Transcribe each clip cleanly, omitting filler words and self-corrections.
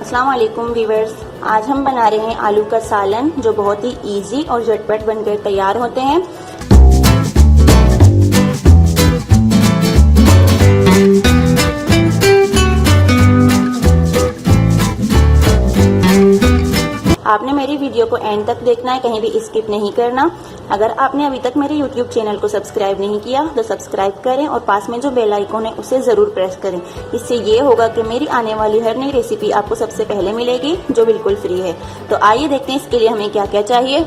अस्सलाम वालेकुम व्यूअर्स, आज हम बना रहे हैं आलू का सालन जो बहुत ही इजी और झटपट बनकर तैयार होते हैं। आपने मेरी वीडियो को एंड तक देखना है, कहीं भी स्किप नहीं करना। अगर आपने अभी तक मेरे YouTube चैनल को सब्सक्राइब नहीं किया तो सब्सक्राइब करें और पास में जो बेल आइकन है उसे जरूर प्रेस करें। इससे ये होगा कि मेरी आने वाली हर नई रेसिपी आपको सबसे पहले मिलेगी, जो बिल्कुल फ्री है। तो आइए देखते हैं इसके लिए हमें क्या क्या चाहिए।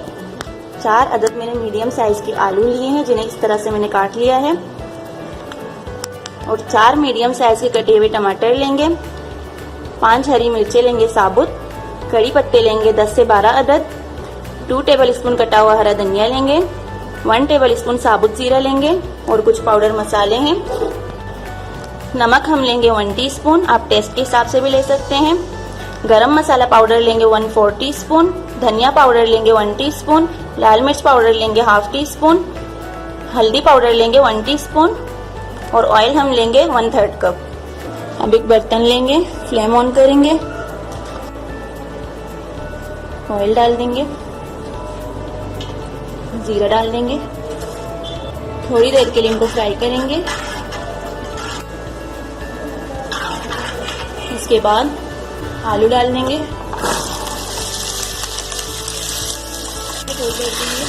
4 अदद मैंने मीडियम साइज के आलू लिए हैं, जिन्हें इस तरह से मैंने काट लिया है। और 4 मीडियम साइज के कटे हुए टमाटर लेंगे। 5 हरी मिर्चें लेंगे साबुत। कड़ी पत्ते लेंगे 10 से 12 अदद। 2 टेबलस्पून कटा हुआ हरा धनिया लेंगे। 1 टेबलस्पून साबुत जीरा लेंगे और कुछ पाउडर मसाले हैं। नमक हम लेंगे 1 टीस्पून, आप टेस्ट के हिसाब से भी ले सकते हैं। गरम मसाला पाउडर लेंगे 1/4 टीस्पून। धनिया पाउडर लेंगे 1 टीस्पून। लाल मिर्च पाउडर लेंगे 1/2 टीस्पून। हल्दी पाउडर लेंगे 1 टीस्पून और ऑयल हम लेंगे 1/3 कप। अब एक बर्तन लेंगे, फ्लेम ऑन करेंगे, ऑयल डाल देंगे, जीरा डाल देंगे। थोड़ी देर के लिए इनको फ्राई करेंगे। इसके बाद आलू डाल देंगे। थोड़ी देर के लिए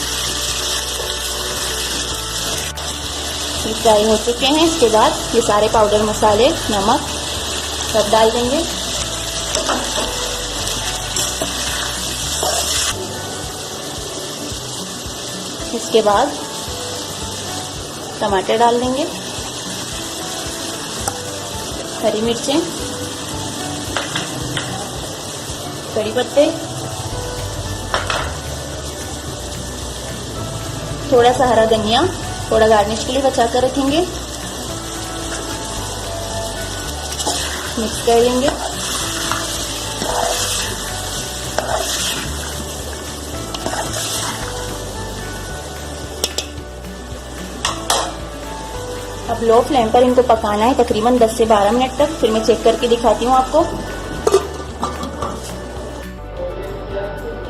फ्राई हो चुके हैं। इसके बाद ये सारे पाउडर मसाले, नमक सब डाल देंगे। इसके बाद टमाटर डाल देंगे, हरी मिर्चें, कड़ी पत्ते, थोड़ा सा हरा धनिया, थोड़ा गार्निश के लिए बचा कर रखेंगे। मिक्स कर लेंगे। अब लो फ्लेम पर इनको पकाना है तकरीबन 10 से 12 मिनट तक। फिर मैं चेक करके दिखाती हूँ आपको।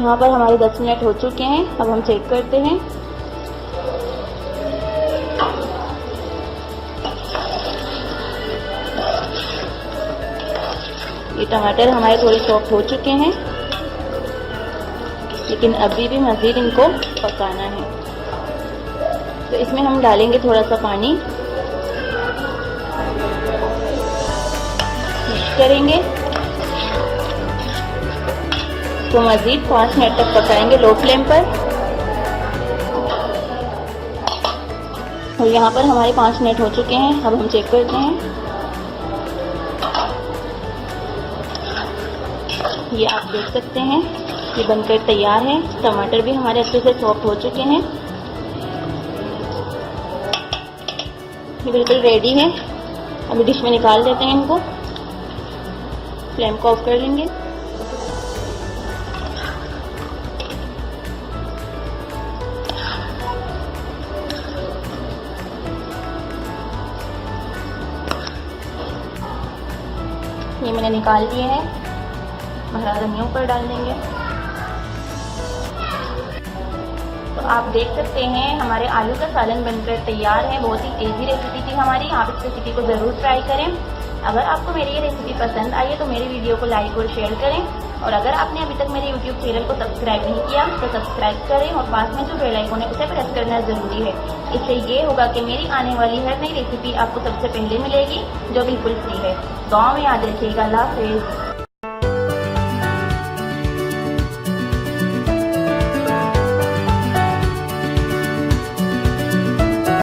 यहाँ पर हमारे 10 मिनट हो चुके हैं। अब हम चेक करते हैं। ये टमाटर हमारे थोड़े सॉफ्ट हो चुके हैं, लेकिन अभी भी मजीद इनको पकाना है। तो इसमें हम डालेंगे थोड़ा सा पानी, करेंगे तो मजीद 5 मिनट तक पकाएंगे लो फ्लेम पर। और यहाँ पर हमारे 5 मिनट हो चुके हैं। अब हम चेक करते हैं। ये आप देख सकते हैं, ये बनकर तैयार है। टमाटर भी हमारे अच्छे से सॉफ्ट हो चुके हैं। ये बिल्कुल रेडी है। अभी डिश में निकाल देते हैं इनको। फ्लेम को ऑफ कर लेंगे। ये मैंने निकाल लिए हैं। हरा धनिया ऊपर डाल देंगे। तो आप देख सकते हैं हमारे आलू का सालन बनकर तैयार है। बहुत ही इजी रेसिपी थी हमारी। आप इस रेसिपी को ज़रूर ट्राई करें। अगर आपको मेरी ये रेसिपी पसंद आई है तो मेरी वीडियो को लाइक और शेयर करें। और अगर आपने अभी तक मेरे YouTube चैनल को सब्सक्राइब नहीं किया तो सब्सक्राइब करें और पास में जो बेल आइकन है उसे प्रेस करना ज़रूरी है। इससे ये होगा कि मेरी आने वाली हर नई रेसिपी आपको सबसे पहले मिलेगी, जो बिल्कुल फ्री है। दुआ में याद रखिएगा। अल्लाह हाफिज़।